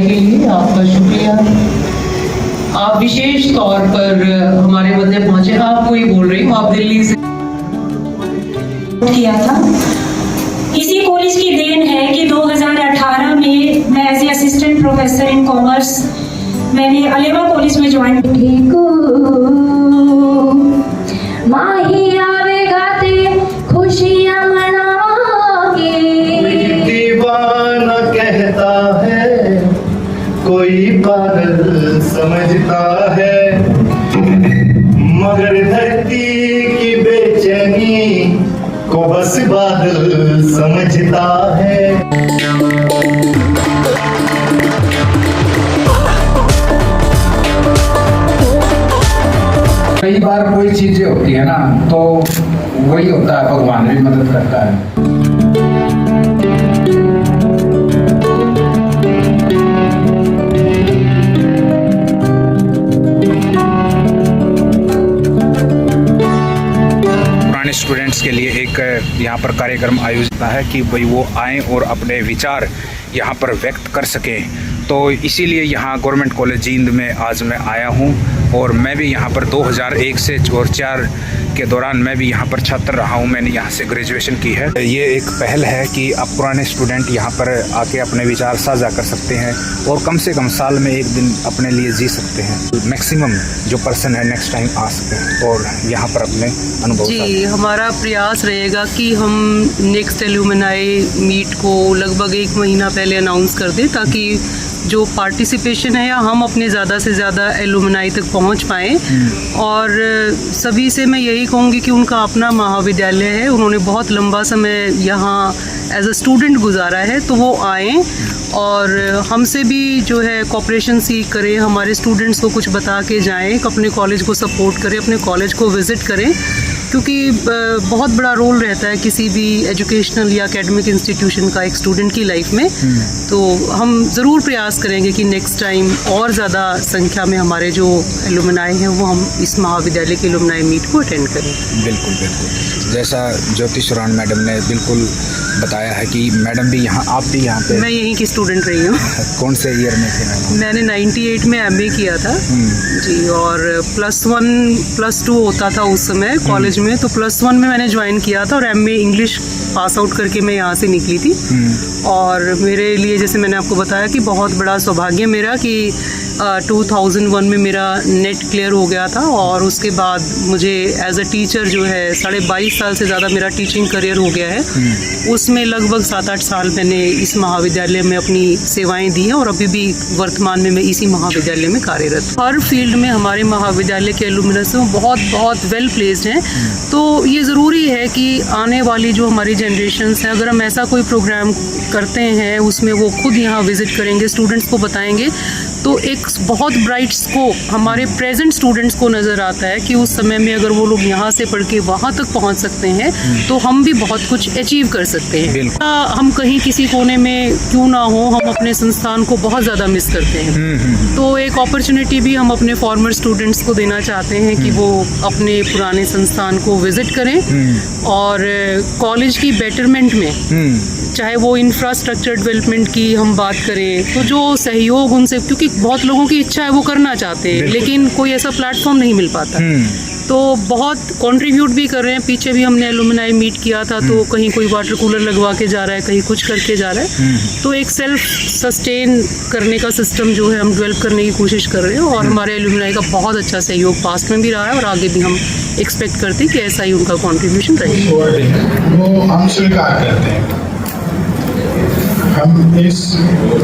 के लिए आपका शुक्रिया। आप विशेष तौर पर हमारे मध्य पहुंचे, आपको ही बोल रही हूँ, आप दिल्ली से किया था। इसी कॉलेज की देन है कि 2018 में मैं as a assistant professor in commerce मैंने अलेवा कॉलेज में ज्वाइन की। माही आवेगा ते खुशियां मनाओगे। दीवाना कहता है, कोई पागल समझता है, मगर धरती की बेचैनी को बस बादल समझता है। कई बार कोई चीजें होती है ना, तो वही होता है, भगवान भी मदद करता है। पुराने स्टूडेंट्स के लिए एक यहाँ पर कार्यक्रम आयोजित है कि भाई वो आएँ और अपने विचार यहाँ पर व्यक्त कर सकें। तो इसीलिए यहाँ गवर्नमेंट कॉलेज जींद में आज मैं आया हूँ और मैं भी यहाँ पर 2001 से 2004 के दौरान मैं भी यहाँ पर छात्र रहा हूँ। मैंने यहाँ से ग्रेजुएशन की है। ये एक पहल है कि आप पुराने स्टूडेंट यहाँ पर आके अपने विचार साझा कर सकते हैं और कम से कम साल में एक दिन अपने लिए जी सकते हैं। मैक्सिमम जो पर्सन है नेक्स्ट टाइम आ सकते हैं और यहाँ पर अपने अनुभव। जी, हमारा प्रयास रहेगा कि हम नेक्स्ट एल्यूमिनाई मीट को लगभग 1 महीना पहले अनाउंस कर दें, ताकि जो पार्टिसिपेशन है या हम अपने ज़्यादा से ज़्यादा एलुमनाई तक पहुंच पाएँ। और सभी से मैं यही कहूँगी कि उनका अपना महाविद्यालय है, उन्होंने बहुत लंबा समय यहाँ एज अ स्टूडेंट गुजारा है, तो वो आएँ और हमसे भी जो है कोऑपरेशन सीख करें, हमारे स्टूडेंट्स को कुछ बता के जाएँ, अपने कॉलेज को सपोर्ट करें, अपने कॉलेज को विज़िट करें, क्योंकि बहुत बड़ा रोल रहता है किसी भी एजुकेशनल या एकेडमिक इंस्टीट्यूशन का एक स्टूडेंट की लाइफ में। तो हम ज़रूर प्रयास करेंगे कि नेक्स्ट टाइम और ज़्यादा संख्या में हमारे जो एलुमनाई हैं वो हम इस महाविद्यालय के एलुमनाई मीट को अटेंड करें। बिल्कुल बिल्कुल, जैसा ज्योति सुरान मैडम ने बिल्कुल बताया है कि मैडम भी यहाँ, आप भी यहाँ पे। मैं यहीं की स्टूडेंट रही हूँ। कौन से ईयर में थे मैडम? मैंने 98 में MA किया था जी, और +1 +2 होता था उस समय कॉलेज में, तो +1 में मैंने ज्वाइन किया था और MA इंग्लिश पास आउट करके मैं यहाँ से निकली थी। और मेरे लिए, जैसे मैंने आपको बताया, कि बहुत बड़ा सौभाग्य मेरा कि 2001 में मेरा नेट क्लियर हो गया था और उसके बाद मुझे एज अ टीचर जो है 22.5 साल से ज़्यादा मेरा टीचिंग करियर हो गया है। उसमें लगभग 7-8 साल मैंने इस महाविद्यालय में अपनी सेवाएं दी हैं और अभी भी वर्तमान में मैं इसी महाविद्यालय में कार्यरत हूँ। हर फील्ड में हमारे महाविद्यालय के एलुमनस बहुत वेल प्लेस्ड हैं। तो ये ज़रूरी है कि आने वाली जो हमारी जनरेशन्स हैं, अगर हम ऐसा कोई प्रोग्राम करते हैं उसमें वो खुद यहाँ विज़िट करेंगे, स्टूडेंट्स को बताएंगे, तो एक बहुत ब्राइट स्कोप हमारे प्रेजेंट स्टूडेंट्स को नज़र आता है कि उस समय में अगर वो लोग यहाँ से पढ़ के वहाँ तक पहुँच सकते हैं तो हम भी बहुत कुछ अचीव कर सकते हैं। हम कहीं किसी कोने में क्यों ना हो, हम अपने संस्थान को बहुत ज़्यादा मिस करते हैं। तो एक अपॉर्चुनिटी भी हम अपने फॉर्मर स्टूडेंट्स को देना चाहते हैं कि वो अपने पुराने संस्थान को विज़िट करें और कॉलेज की बेटरमेंट में, चाहे वो इंफ्रास्ट्रक्चर डेवलपमेंट की हम बात करें, तो जो सहयोग उनसे, क्योंकि बहुत लोगों की इच्छा है वो करना चाहते हैं लेकिन कोई ऐसा प्लेटफॉर्म नहीं मिल पाता, तो बहुत कंट्रीब्यूट भी कर रहे हैं। पीछे भी हमने एलुमनाई मीट किया था, तो कहीं कोई वाटर कूलर लगवा के जा रहा है, कहीं कुछ करके जा रहा है। तो एक सेल्फ सस्टेन करने का सिस्टम जो है हम डेवलप करने की कोशिश कर रहे हैं और हमारे एलुमनाई का बहुत अच्छा सहयोग पास्ट में भी रहा है और आगे भी हम एक्सपेक्ट करते हैं कि ऐसा ही उनका कॉन्ट्रीब्यूशन रहेगा। वो हम स्वीकार करते हैं। हम इस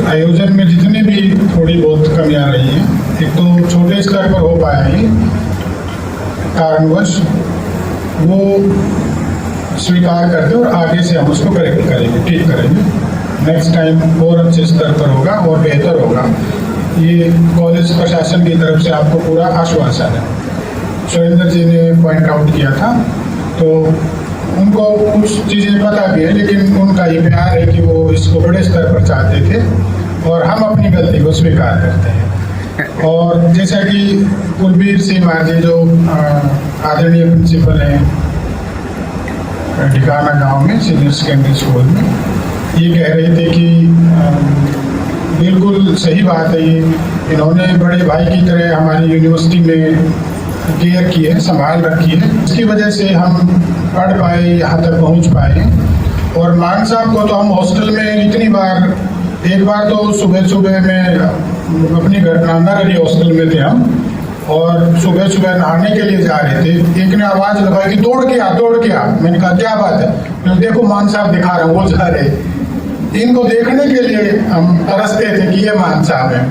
आयोजन में जितनी भी थोड़ी बहुत कमियां रही हैं, एक तो छोटे स्तर पर हो पाया है कारणवश, वो स्वीकार करते और आगे से हम उसको करेक्ट करेंगे, ठीक करेंगे। नेक्स्ट टाइम और अच्छे स्तर पर होगा और बेहतर होगा, ये कॉलेज प्रशासन की तरफ से आपको पूरा आश्वासन है। सुरेंद्र जी ने पॉइंट आउट किया था, तो उनको कुछ चीज़ें पता भी है, लेकिन उनका ये प्यार है कि वो इसको बड़े स्तर पर चाहते थे और हम अपनी गलती को स्वीकार करते हैं। और जैसा कि कुलबीर सिंह मांझी जो आदरणीय प्रिंसिपल हैं ढिकाना गांव में सीनियर सेकेंडरी स्कूल में, ये कह रहे थे कि बिल्कुल सही बात है ये। इन्होंने बड़े भाई की तरह हमारी यूनिवर्सिटी में केयर की है, संभाल रखी है। इसकी वजह से हम पढ़ पाए, यहाँ तक पहुँच पाए। और मान साहब को तो हम हॉस्टल में इतनी बार, एक बार तो सुबह सुबह में अपनी घर नंदारी हॉस्टल में थे हम, और सुबह सुबह नहाने के लिए जा रहे थे। एक ने आवाज़ लगाई कि दौड़ के आ, दौड़ के आ। मैंने कहा क्या बात है? मैंने देखो मान साहब दिखा रहे हैं, वो जा रहे। इनको देखने के लिए हम तरसते थे कि ये मान साहब हैं।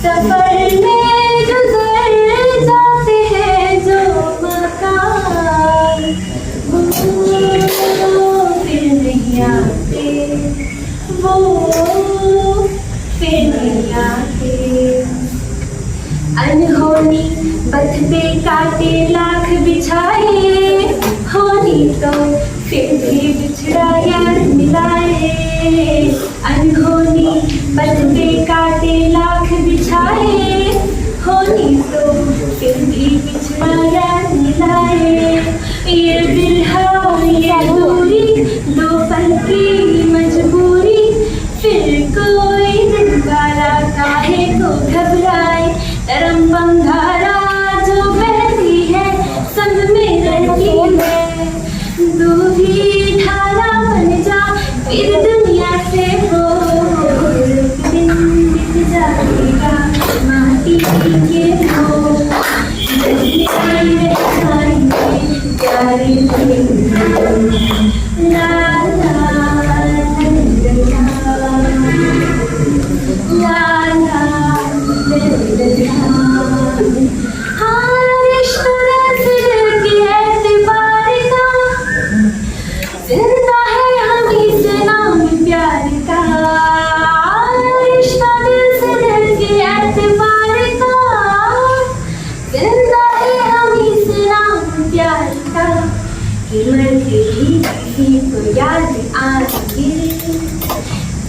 सफर में गुजर जाते हैं जो मकान, फिर नहीं आते, वो फिर नहीं आते। अनहोनी पथ पे काटे लाख बिछाए, होनी तो फिर भी बिछड़ा यार मिलाए। अनहोनी पथ पे काटे लाख बिछाए, होनी तो फिर भी बिछड़ा यार मिलाए। ये बिरहा ये दूरी, दो पल की मजबूरी, फिर कोई दिन वाला काहे को घबराए। तरम बंधारा जो बहती है संग में रहती है, दूधी ढाला बन जा फिर दुनिया से हो। एक दिन बीत जाएगा माटी के हो, प्यारे ला ला किसी को याद आएंगे,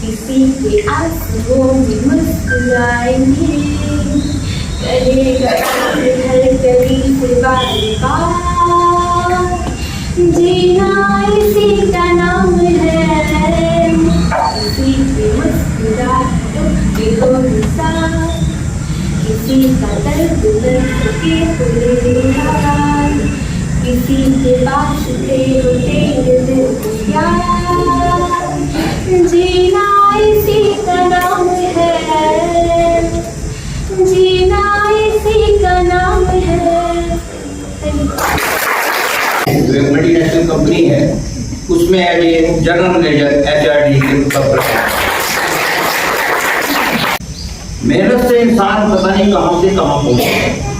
किसी के आंसुओं में मुस्कुराएंगे, करेगा हर गली से बार जीना इसी का नाम है। किसी की मुस्कुराहटों की हो मिसाल, किसी का दर्द दर्द के तुले, किसी के पास होते जीना इसी का नाम है, जीना इसी का नाम है। मल्टीनेशनल कंपनी है, उसमें as a general manager HRD के पद पर है। मेहनत से इंसान पता नहीं कहाँ से कहाँ पहुँचा।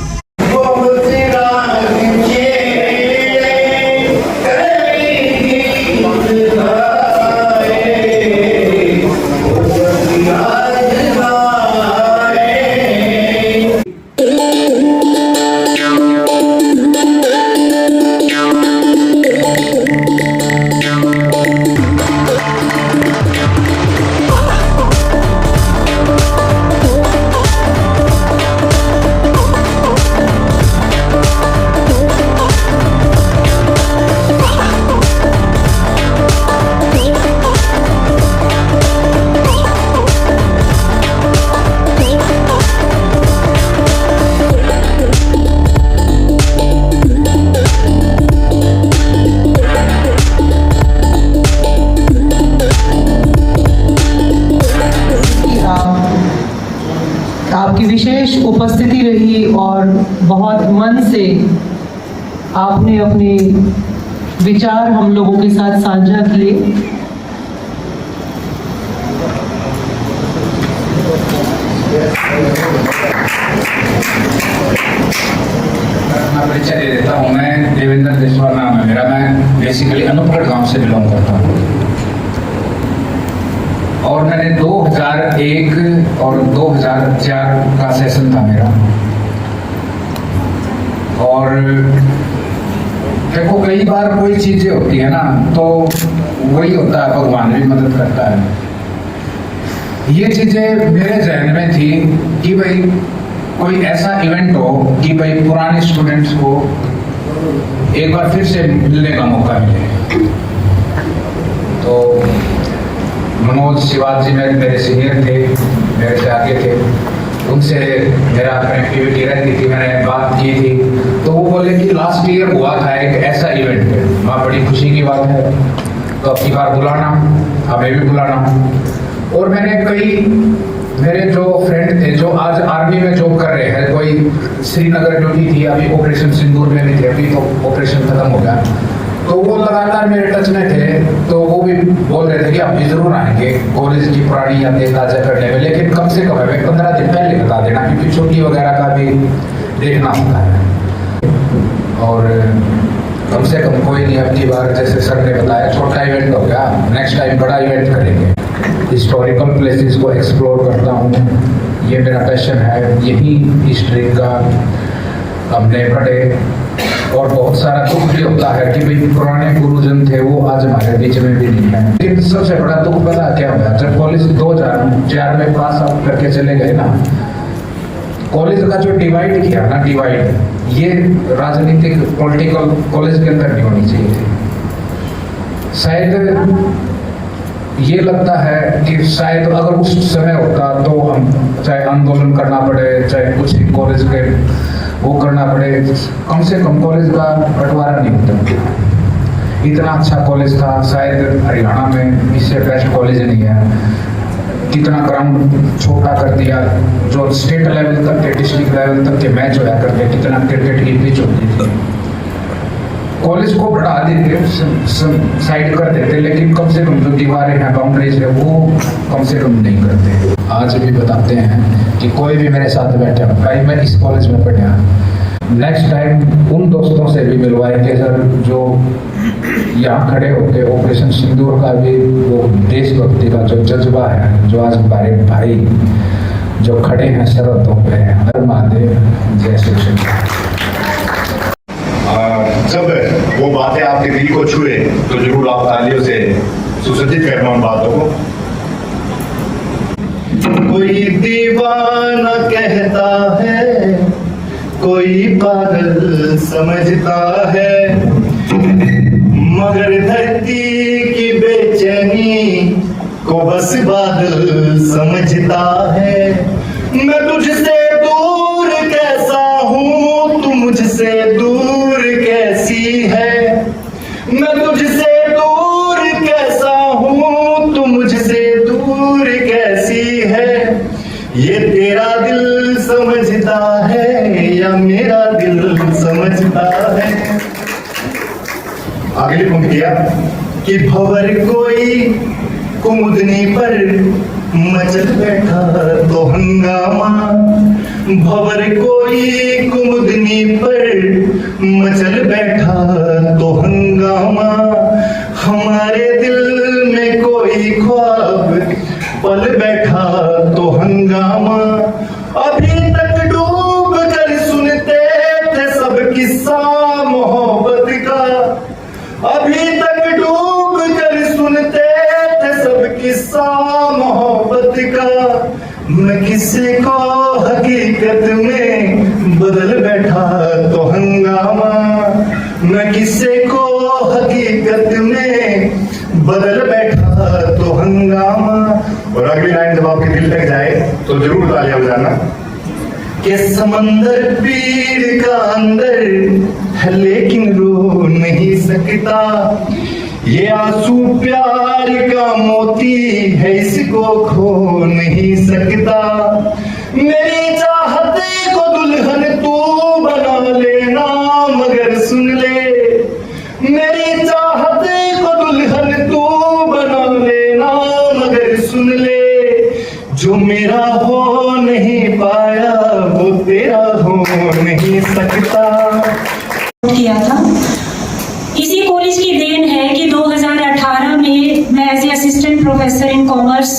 आपकी विशेष उपस्थिति रही और बहुत मन से आपने अपने विचार हम लोगों के साथ साझा किए। मैं परिचय दे देता हूँ। मैं देवेंद्र देशवाल नाम है मेरा। मैं बेसिकली अनूपगढ़ गांव से बिलोंग करता हूँ और मैंने 2001 और 2004 का सेशन था मेरा। और देखो कई बार कोई चीजें होती है ना तो वही होता है, भगवान भी मदद करता है। ये चीजें मेरे जहन में थी कि भाई कोई ऐसा इवेंट हो कि भाई पुराने स्टूडेंट्स को एक बार फिर से मिलने का मौका मिले। तो मनोज शिवाजी मेरे सीनियर थे, मेरे से आगे थे, उनसे मेरा कनेक्टिविटी रहती थी, मैंने बात की थी। तो वो बोले कि लास्ट ईयर हुआ था एक ऐसा इवेंट, वहाँ बड़ी खुशी की बात है, तो अब की बार बुलाना, हमें भी बुलाना। और मैंने कई मेरे जो फ्रेंड थे जो आज आर्मी में जॉब कर रहे हैं, कोई श्रीनगर ड्यूटी थी, अभी ऑपरेशन सिंदूर में भी थे, अभी तो ऑपरेशन खत्म हो गया, तो वो लगातार मेरे टच में थे। तो वो भी बोल रहे थे कि आप भी जरूर आएंगे कॉलेज की पुरानी यादें ताज़ा करने में, लेकिन कम से कम हमें 15 दिन पहले बता देना, क्योंकि छुट्टी वगैरह का भी देखना होता है। और कम से कम कोई नहीं, अपनी बार जैसे सर ने बताया छोटा इवेंट हो गया, नेक्स्ट टाइम बड़ा इवेंट करेंगे। हिस्टोरिकल प्लेसेस को एक्सप्लोर करता हूँ, ये मेरा पैशन है, यही हिस्ट्री का हमने पढ़े। और बहुत सारा दुख भी होता है कि भाई पुराने गुरुजन थे वो आज हमारे बीच में भी नहीं है। लेकिन सबसे बड़ा दुख पता क्या हुआ, जब कॉलेज 2004 में पास आउट करके चले गए ना, कॉलेज का जो डिवाइड किया ना, डिवाइड, ये राजनीतिक पॉलिटिकल कॉलेज के अंदर नहीं होनी चाहिए थी। शायद ये लगता है कि शायद अगर उस समय होता तो हम चाहे आंदोलन करना पड़े, चाहे कुछ कॉलेज के वो करना पड़े, कम से कम कॉलेज का बंटवारा नहीं होता। इतना अच्छा कॉलेज था, शायद हरियाणा में इससे बेस्ट कॉलेज नहीं है। कितना ग्राउंड छोटा कर दिया, जो स्टेट लेवल तक के, डिस्ट्रिक्ट लेवल तक के मैच होया करते, कितना क्रिकेट की पिच होती थी। कॉलेज को बढ़ा देते, साइड कर देते, लेकिन कम से कम जो दीवारें हैं, बाउंड्रीज है, वो कम से कम नहीं करते। आज भी बताते हैं कि कोई भी मेरे साथ बैठा, भाई मैं इस कॉलेज में पढ़ा, नेक्स्ट टाइम उन दोस्तों से भी मिलवाएंगे सर जो यहाँ खड़े होते। ऑपरेशन सिंदूर का भी वो देशभक्ति का जो जज्बा है, जो आज हमारे भाई जो खड़े हैं सरहदों पे, हर महादेव, जय श्री कृष्ण। जब वो बातें आपके दिल को छुए तो जरूर आप तालियों से सुसज्जित करना उन बातों को। कोई दीवाना कहता है, कोई पागल समझता है, मगर धरती की बेचैनी को बस बादल समझता है। मैं तुझसे दूर कैसा हूँ, तू मुझसे दूर कैसी है। मैं तुझसे दूर कैसा हूँ, तू मुझसे दूर कैसी है। ये तेरा दिल समझता है या मेरा दिल समझता है। अगली पंक्तियां कि भंवर कोई कुमुदनी पर मचल बैठा तो हंगामा। भंवर कोई कुमुदनी पर मचल बैठा तो हंगामा। हमारे दिल में कोई ख्वाब पल बैठा तो हंगामा। अभी तक डूब कर सुनते थे सब किस्सा मोहब्बत का। अभी तक डूब कर सुनते थे सब किस्सा मोहब्बत का। मैं किसी को हकीकत में बदल बैठा तो हंगामा। मैं किसी को हकीकत में बदल बैठा तो हंगामा। और अगली लाइन जब आपके दिल तक जाए तो जरूर तालियां बजाना कि समंदर पीर का अंदर है लेकिन रो नहीं सकता। ये आंसू प्यार का मोती है, इसको खो नहीं सकता। मेरी चाहते को दुल्हन तू बना लेना मगर सुन ले। मेरी चाहते को दुल्हन तू बना लेना मगर सुन ले। जो मेरा हो नहीं पाया वो तेरा हो नहीं सकता। किया था, इसी कॉलेज की देन है कि 2018 में मैं as a assistant professor in commerce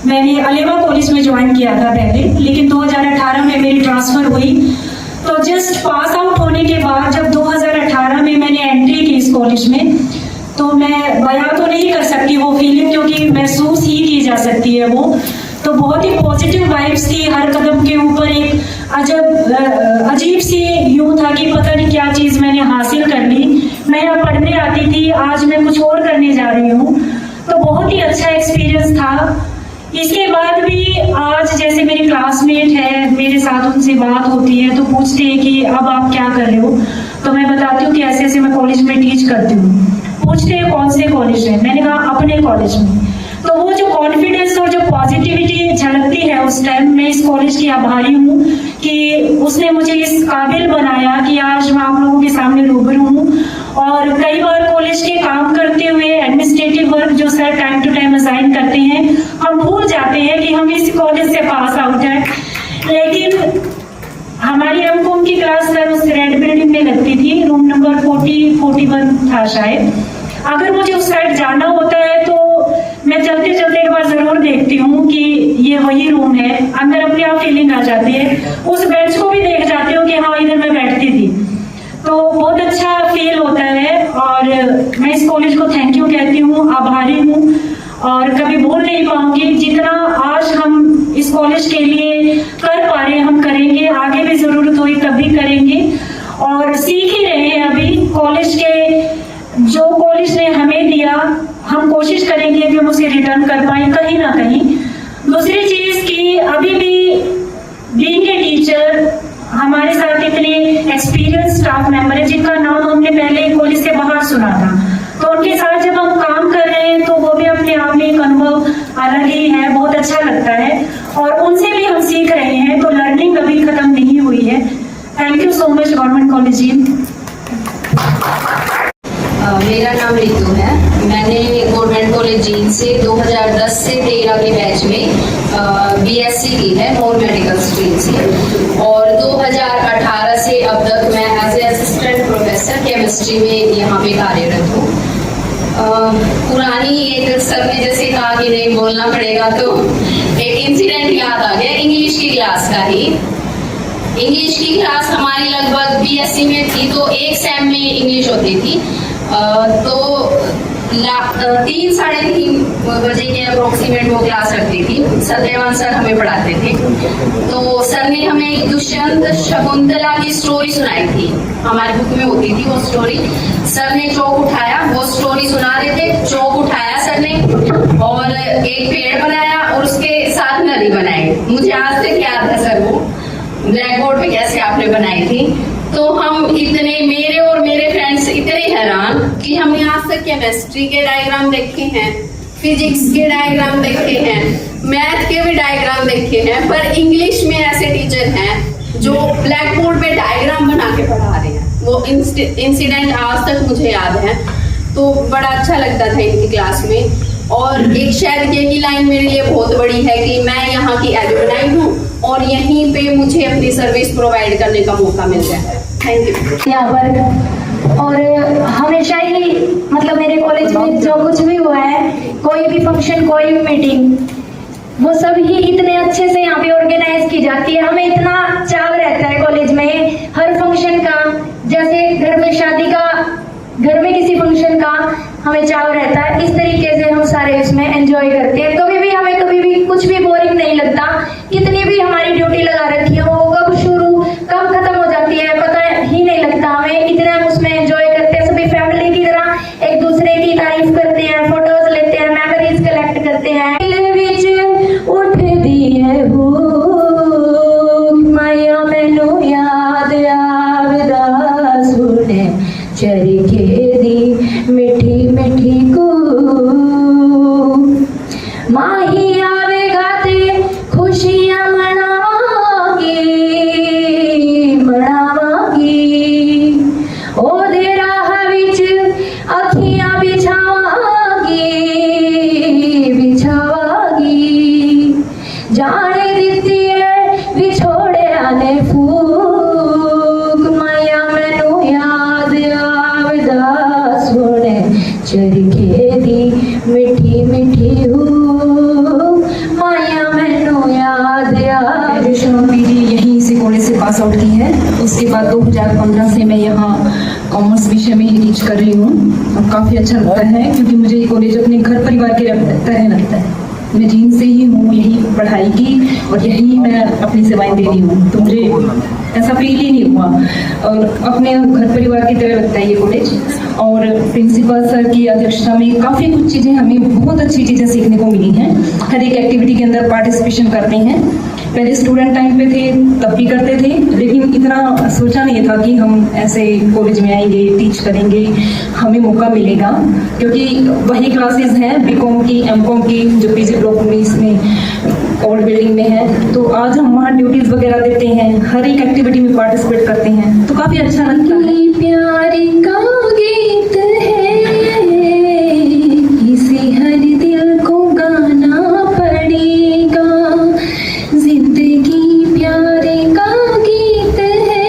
मैंने अलेवा कॉलेज में ज्वाइन किया था पहले, लेकिन 2018 में मेरी ट्रांसफर हुई। तो जस्ट पास आउट होने के बाद जब 2018 में मैंने एंट्री की इस कॉलेज में, तो मैं बयां तो नहीं कर सकती वो फीलिंग, क्योंकि महसूस ही की जा सकती है वो। तो बहुत ही पॉजिटिव वाइब्स थी, हर कदम के ऊपर एक अजीब सी यूं था कि पता नहीं क्या चीज़ मैंने हासिल कर ली। मैं यहाँ पढ़ने आती थी, आज मैं कुछ और करने जा रही हूँ, तो बहुत ही अच्छा एक्सपीरियंस था। इसके बाद भी आज जैसे मेरी क्लासमेट है, मेरे साथ उनसे बात होती है तो पूछते हैं कि अब आप क्या कर रहे हो, तो मैं बताती हूँ कि ऐसे ऐसे मैं कॉलेज में टीच करती हूँ। पूछते हैं कौन से कॉलेज है, मैंने कहा अपने कॉलेज में। तो वो जो कॉन्फिडेंस और जो पॉजिटिविटी झलकती है उस टाइम, मैं इस कॉलेज की आभारी हूँ कि उसने मुझे इस काबिल बनाया कि आज मैं आप लोगों के सामने रूबरू हूँ। और कई बार कॉलेज के काम करते हुए एडमिनिस्ट्रेटिव वर्क जो sir time to time assign करते हैं, हम भूल जाते हैं कि हम इस कॉलेज से पास आउट हैं। लेकिन हमारी एमकॉम की क्लास सर उस रेड बिल्डिंग में लगती थी, रूम नंबर 41 था शायद। अगर मुझे उस साइड जाना होता है तो मैं चलते चलते एक बार जरूर देखती हूँ कि ये वही रूम है, अंदर अपने आप फीलिंग आ जाती है। उस बेंच को भी देख जाती हूँ कि हाँ इधर मैं बैठती थी, तो बहुत अच्छा फील होता है। और मैं इस कॉलेज को थैंक यू कहती हूँ, आभारी हूँ और कभी भूल नहीं पाऊंगी। जितना आज हम इस कॉलेज के लिए कर पा रहे हैं हम करेंगे, आगे भी जरूरत हुई तब भी करेंगे और सीख ही रहे हैं अभी। कॉलेज के जो कॉलेज ने हमें दिया हम कोशिश करेंगे कि हम उसे रिटर्न कर पाए कहीं ना कहीं। दूसरी चीज कि अभी भी बीइंग ए टीचर हमारे साथ इतने एक्सपीरियंस स्टाफ मेंबर है जिनका नाम हमने पहले कॉलेज से बाहर सुना था, तो उनके साथ जब हम काम कर रहे हैं तो वो भी अपने आप में एक अनुभव अलग ही है, बहुत अच्छा लगता है और उनसे भी हम सीख रहे हैं। तो लर्निंग अभी खत्म नहीं हुई है। Thank you so much government college Jind. मेरा नाम रितु है। मैंने गवर्नमेंट कॉलेज जींद से 2010 से 13 के बैच में बीएससी की है नॉन मेडिकल स्ट्रीम से, और 2018 से अब तक मैं as a assistant professor chemistry में यहाँ पे कार्यरत हूँ। पुरानी एक सर ने जैसे कहा कि नहीं बोलना पड़ेगा, तो एक इंसिडेंट याद आ गया इंग्लिश की क्लास का ही। इंग्लिश की क्लास हमारी लगभग बीएससी में थी, तो एक सेम में इंग्लिश होती थी। तो 3 साढ़े 3 बजे के अप्रोक्सीमेट वो क्लास रखती थी। सत्यवान सर हमें पढ़ाते थे, तो सर ने हमें एक दुष्यंत शकुंतला की स्टोरी सुनाई थी, हमारी बुक में होती थी वो स्टोरी। सर ने चौक उठाया, वो स्टोरी सुना रहे थे, चौक उठाया सर ने और एक पेड़ बनाया और उसके साथ नदी बनाई। मुझे आज तक याद है सर वो ब्लैक बोर्ड पे कैसे आपने बनाई थी। तो हम इतने, मेरे और मेरे फ्रेंड्स इतने हैरान कि हमने आज तक केमिस्ट्री के डायग्राम देखे हैं, फिजिक्स के डायग्राम देखे हैं, मैथ के भी डायग्राम देखे हैं, पर इंग्लिश में ऐसे टीचर हैं जो ब्लैक बोर्ड पे डायग्राम बना के पढ़ा रहे हैं। वो इंसिडेंट आज तक मुझे याद है, तो बड़ा अच्छा लगता था इनकी क्लास में। और एक शायद की लाइन मेरे लिए बहुत बड़ी है कि मैं यहाँ की एलुमनाई हूँ और यहीं पे मुझे अपनी सर्विस प्रोवाइड करने का मौका मिल जाए। Thank you. यहाँ पर और हमेशा ही मतलब मेरे कॉलेज में जो कुछ भी हुआ है, कोई भी फंक्शन, कोई भी मीटिंग, वो सब ही इतने अच्छे से यहाँ पे ऑर्गेनाइज की जाती है। हमें इतना चाव रहता है कॉलेज में हर फंक्शन का, जैसे घर में शादी का, घर में किसी फंक्शन का हमें चाव रहता है। इस तरीके से हम सारे इसमें एंजॉय करते हैं। हमें कभी भी कुछ भी बोरिंग नहीं लगता। कितनी भी हमारी ड्यूटी लगा रखी है, वो कब शुरू कब खत्म हो जाती है पता ही नहीं लगता हमें। इतना हम उसमें एंजॉय करते हैं, सभी फैमिली की तरह एक दूसरे की तारीफ करते हैं, फोटोज लेते हैं, मेमोरीज कलेक्ट करते हैं। उठ दिए माया मैनू याद आवदा सुने चरखे दी मिठी मिठी को माही आवेगा ते खुशियां मनावांगी मनावांगी ओ दे राह विच अखियां बिछावांगी बिछावांगी जाने दित्ती है विछोड़िया ने फूक माया मैनू याद आवदा सुने चरखे दी मिठी मिठी माया मैनू याद मेरी यहीं से कॉलेज से पास आउट की है। उसके बाद 2015 से मैं यहाँ कॉमर्स विषय में ही टीच कर रही हूँ और काफ़ी अच्छा लगता है क्योंकि मुझे ये कॉलेज अपने घर परिवार के तरह लगता है। मैं जींद से ही हूँ, यही पढ़ाई की और यही मैं अपनी सेवाएं दे रही हूँ, तो मुझे ऐसा फील ही नहीं हुआ और अपने घर परिवार की तरह लगता है ये कॉलेज। और प्रिंसिपल सर की अध्यक्षता में काफ़ी कुछ चीज़ें, हमें बहुत अच्छी चीज़ें सीखने को मिली हैं। हर एक एक्टिविटी के अंदर पार्टिसिपेशन करते हैं। पहले स्टूडेंट टाइम पे थे तब भी करते थे, लेकिन इतना सोचा नहीं था कि हम ऐसे कॉलेज में आएंगे, टीच करेंगे, हमें मौका मिलेगा, क्योंकि वही क्लासेस हैं बीकॉम की, एमकॉम की, जो पीजी ब्लॉक में इसमें ओल्ड बिल्डिंग में है। तो आज हम वहाँ ड्यूटीज वगैरह देते हैं, हर एक एक्टिविटी में पार्टिसिपेट करते हैं, तो काफ़ी अच्छा लगता है। प्यार का गीत है, इसे हर दिल को गाना पड़ेगा। जिंदगी प्यार का गीत है,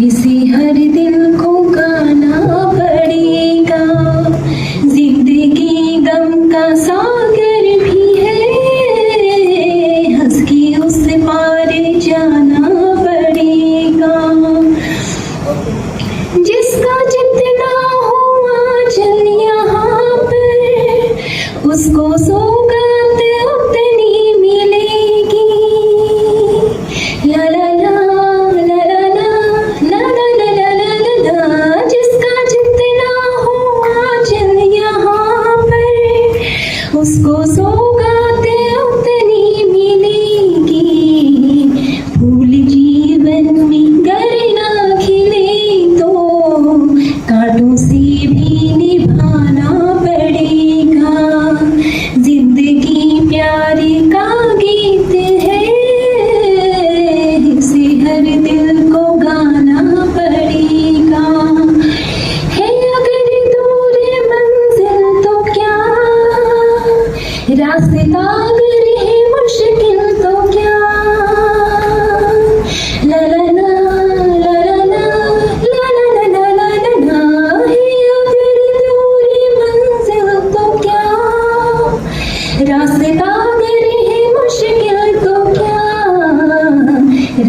इसे हर दिल को गाना पड़ेगा। जिंदगी गम का सागर भी है, हंस के उस पार जाना पड़ेगा। जिसका जितना हुआ चल यहाँ पर, उसको सौगात उतनी मिलेगी। ला ला ला ला ला ला ला ला ला ला ला ला। जिसका जितना हुआ चल यहाँ पर, उसको सौगात उतनी मिलेगी। फूल जीवन में गर ना खिले तो कांटों से भी निभाना पड़ेगा। जिंदगी प्यार का गीत है, इसे हर दिल को गाना पड़ेगा। है अगर दूर मंजिल तो क्या, रास्ता अगर है मुश्किल तो क्या। ला ला ला ला ला ला ला ला ला ला ला ला। है अगर दूर मंजिल तो क्या, रास्ता अगर है मुश्किल तो क्या।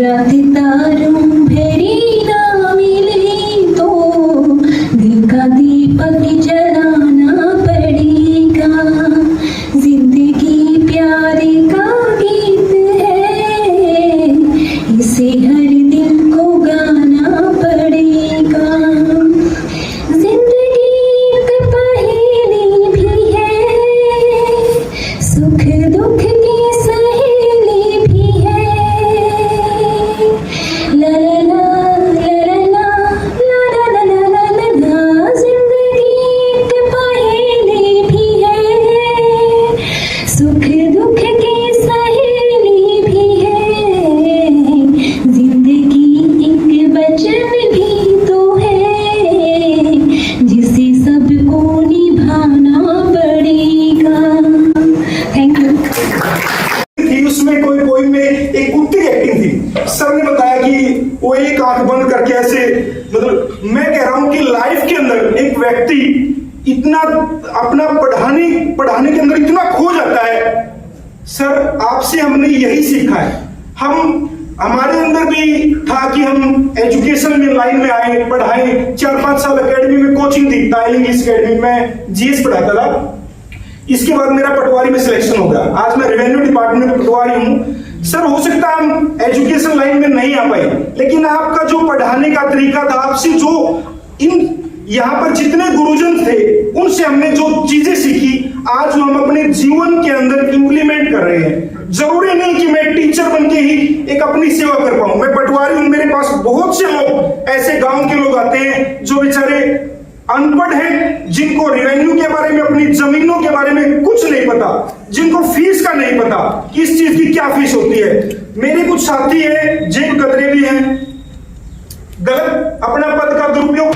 रात तारों भरी ना मिले तो दिल का दीपक जलाना पड़ेगा। जिंदगी प्यार का गीत है, इसे हर दिल को गाना पड़ेगा। जिंदगी एक पहेली भी है, सुख दुख की सहेली भी है। ला ला ला ला ला ला ला ला ला ला ला ला। जिंदगी एक पहेली भी है, सुख दुख की सहेली भी है। जिंदगी एक वचन भी तो है, जिसे सबको निभाना पड़ेगा। Thank you. थी उसमें कोई कोई में एक कुत्ते की एक्टिंग थी। सर ने बताया कि वो एक आंख बंद करके ऐसे, मतलब मैं कह रहा हूं कि लाइफ के अंदर एक व्यक्ति इतना अपना पढ़ाने के अंदर इतना खो जाता है। सर आपसे हमने यही सीखा है। हमारे अंदर भी था कि हम एजुकेशन में लाइन में आए, पढ़ाए। 4-5 साल एकेडमी में कोचिंग थी, ताइल इंग्लिश एकेडमी में जीएस पढ़ाता था। इसके बाद मेरा पटवारी में सिलेक्शन हो गया। आज मैं रेवेन्यू डिपार्टमेंट में पटवारी हूँ। सर हो सकता है हम एजुकेशन लाइन में नहीं आ पाए, लेकिन आपका जो पढ़ाने का तरीका था, आपसे जो इन यहाँ पर जितने गुरुजन थे उनसे हमने जो चीजें सीखी, आज हम अपने जीवन के अंदर इंप्लीमेंट कर रहे हैं। जरूरी नहीं कि मैं टीचर बन के ही एक अपनी सेवा कर पाऊं। मैं पटवारी हूं, मेरे पास बहुत से लोग ऐसे गांव के लोग आते हैं जो बेचारे अनपढ़ हैं, जिनको रेवेन्यू के बारे में, अपनी जमीनों के बारे में कुछ नहीं पता, जिनको फीस का नहीं पता कि इस चीज की क्या फीस होती है। मेरे कुछ साथी हैं, जेब कतरे भी हैं, गलत अपना पद का दुरुपयोग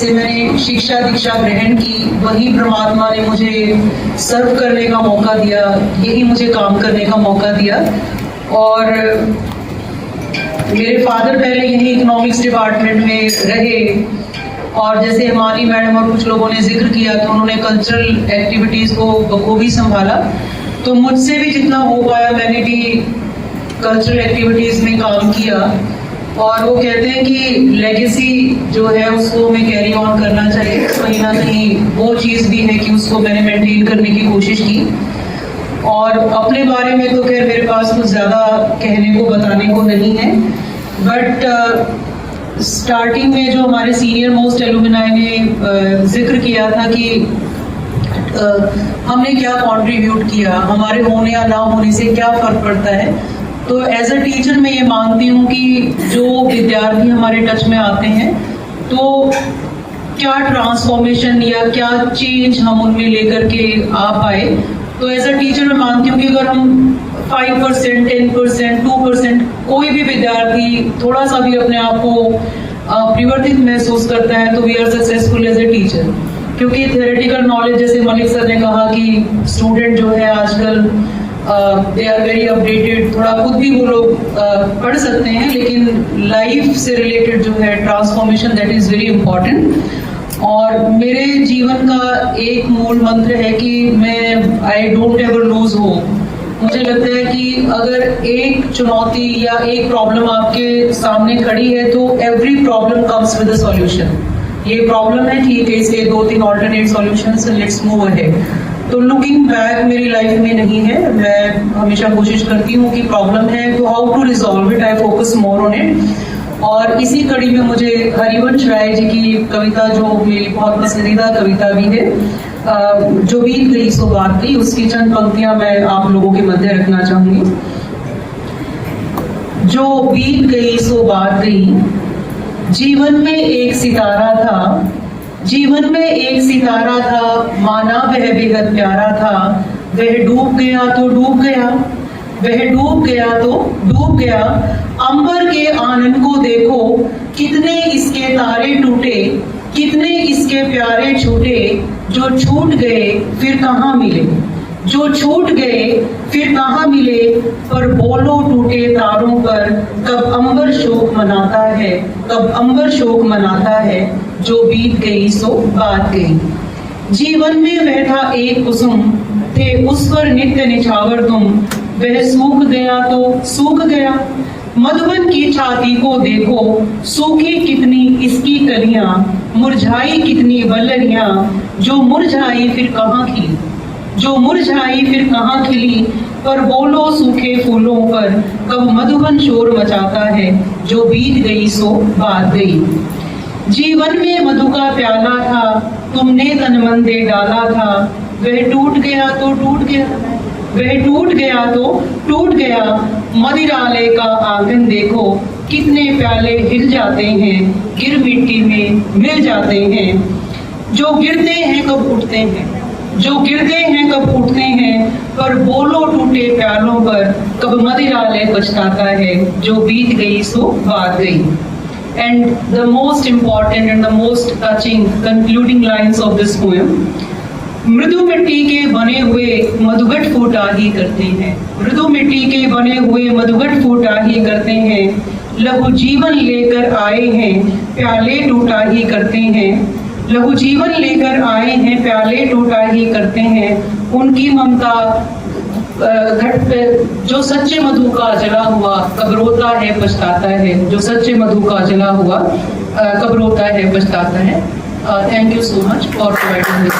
से मैंने शिक्षा दीक्षा ग्रहण की, वही परमात्मा ने मुझे सर्व करने का मौका दिया, यही मुझे काम करने का मौका दिया। और मेरे फादर पहले यही इकोनॉमिक्स डिपार्टमेंट में रहे, और जैसे हिमानी मैडम और कुछ लोगों ने जिक्र किया तो उन्होंने कल्चरल एक्टिविटीज़ को बखूबी संभाला। तो मुझसे भी जितना हो पाया मैंने भी कल्चरल एक्टिविटीज़ में काम किया। और वो कहते हैं कि लेगेसी जो है उसको हमें कैरी ऑन करना चाहिए, कहीं ना कहीं वो चीज़ भी है कि उसको मैंने मेंटेन करने की कोशिश की। और अपने बारे में तो खैर मेरे पास कुछ ज़्यादा कहने को बताने को नहीं है, बट स्टार्टिंग में जो हमारे सीनियर मोस्ट एलुमनाई ने जिक्र किया था कि हमने क्या कंट्रीब्यूट किया, हमारे होने या ना होने से क्या फ़र्क पड़ता है। तो एज अ टीचर मैं ये मानती हूँ कि जो विद्यार्थी हमारे टच में आते हैं तो क्या ट्रांसफॉर्मेशन या क्या चेंज हम उनमें लेकर के आ पाए। तो एज अ टीचर मैं मानती हूँ कि अगर हम 5%, 10%, 2% कोई भी विद्यार्थी थोड़ा सा भी अपने आप को परिवर्तित महसूस करता है तो we are successful as a teacher. क्योंकि थ्योरेटिकल नॉलेज, जैसे मलिक सर ने कहा कि स्टूडेंट जो है आजकल दे आर वेरी अपडेटेड, थोड़ा खुद भी वो लोग पढ़ सकते हैं, लेकिन लाइफ से रिलेटेड जो है transformation that is very important. और मेरे जीवन का एक मूल मंत्र है कि मैं I don't ever lose hope. मुझे लगता है कि अगर एक चुनौती या एक प्रॉब्लम आपके सामने खड़ी है तो every problem comes with a solution. ये प्रॉब्लम है, ठीक है, इसके 2-3 alternate solutions, let's move ahead. तो लुकिंग बैक मेरी लाइफ में नहीं है। मैं हमेशा कोशिश करती हूँ कि प्रॉब्लम है तो how to resolve it, I focus more on it. और इसी कड़ी में मुझे हरिवंश राय जी की कविता, जो मेरी बहुत पसंदीदा कविता भी है, जो बीत गई सो बात गई, उसकी चंद पंक्तियां मैं आप लोगों के मध्य रखना चाहूंगी। जो बीत गई सो बात गई, जीवन में एक सितारा था, जीवन में एक सितारा था, माना वह बेहद प्यारा था। वह डूब गया तो डूब गया, वह डूब गया तो डूब गया। अंबर के आनंद को देखो, कितने इसके तारे टूटे, कितने इसके प्यारे छूटे। जो छूट गए फिर कहाँ मिले, जो छूट गए फिर कहाँ मिले। पर बोलो टूटे तारों पर, कब अंबर शोक मनाता है, कब अंबर शोक मनाता है। जो बीत गई सो बात गई। जीवन में वह था एक कुसुम, थे उस पर नित्य निछावर तुम। वह सूख गया तो सूख गया, मधुबन की छाती को देखो। सूखी कितनी इसकी कलियां, मुरझाई कितनी वल्लरियां। जो मुरझाई फिर कहाँ खिली, जो मुरझाई फिर कहाँ खिली। पर बोलो सूखे फूलों पर, कब मधुबन शोर मचाता है। जो बीत गई सो बात गई। जीवन में मधु का प्याला था, तुमने तन मन दे डाला था। वह टूट गया तो टूट गया, वह टूट गया तो टूट गया। मदिरालय का आंगन देखो, कितने प्याले हिल जाते हैं, गिर मिट्टी में मिल जाते हैं। जो गिरते हैं कब उठते हैं, जो गिरते हैं कब उठते हैं। पर बोलो टूटे प्यालों पर, कब मदिरालय पछताता है। जो बीत गई सो बात गई। And the most important and the most touching concluding lines of this poem, मृदु मिट्टी के बने हुए मधुघट फूटा ही करते हैं, मृदु मिट्टी के बने हुए मधुघट फूटा ही करते हैं। लघु जीवन लेकर आए हैं, प्याले टूटा ही करते हैं। लघु जीवन लेकर आए हैं, प्याले टूटा ही करते हैं। उनकी ममता घट पे जो सच्चे मधु का जला हुआ कब रोता है पछताता है। जो सच्चे मधु का जला हुआ कब रोता है पछताता है। Thank you so much for providing this.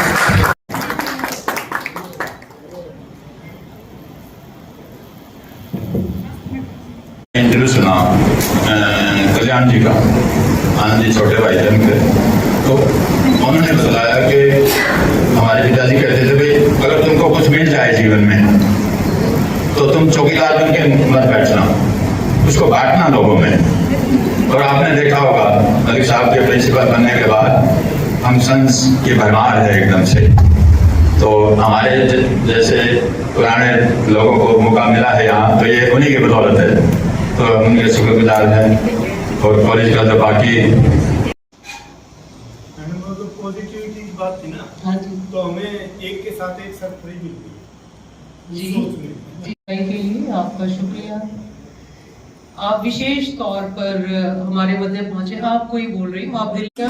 Interview सुना कल्याण जी का, आनंद जी छोटे भाई थे उनके, तो उन्होंने बताया कि हमारे पिताजी कहते थे भाई अगर तुमको कुछ मिल जाए जीवन में तो तुम चौकीदार बन के मत बैठना, उसको बांटना लोगों में। और आपने देखा होगा मलिक साहब के प्रिंसिपल बनने के बाद हम संस की भरमार है एकदम से। तो हमारे जैसे पुराने लोगों को मौका मिला है यहाँ, तो ये उन्हीं की बदौलत है, तो हम उनके शुक्रगुजार हैं। और कॉलेज का जो बाकी पॉजिटिविटी की बात थी ना, हाँ जी तो हमें एक के साथ एक शर्त फ्री मिल गई। जी सोच में। जी के लिए आपका शुक्रिया। आप विशेष तौर पर हमारे मध्य पहुंचे। आप कोई बोल रही हूँ, आप दिल क्या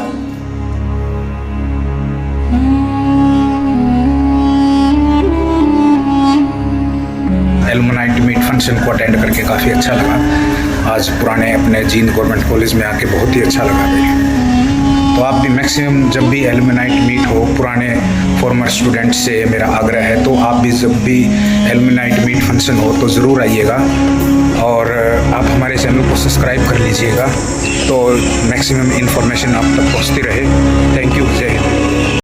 एलुमनाइट मीट फंक्शन को अटेंड करके काफ़ी अच्छा लगा। आज पुराने अपने जींद गवर्नमेंट कॉलेज में आके बहुत ही अच्छा लगा भाई। तो आप भी मैक्सिमम जब भी एलुमनाइट मीट हो, पुराने फॉर्मर स्टूडेंट से मेरा आग्रह है, तो आप भी जब भी एलुमनाइट मीट फंक्शन हो तो ज़रूर आइएगा और आप हमारे चैनल को सब्सक्राइब कर लीजिएगा, तो मैक्सिमम इन्फॉर्मेशन आप तक पहुंचती रहे।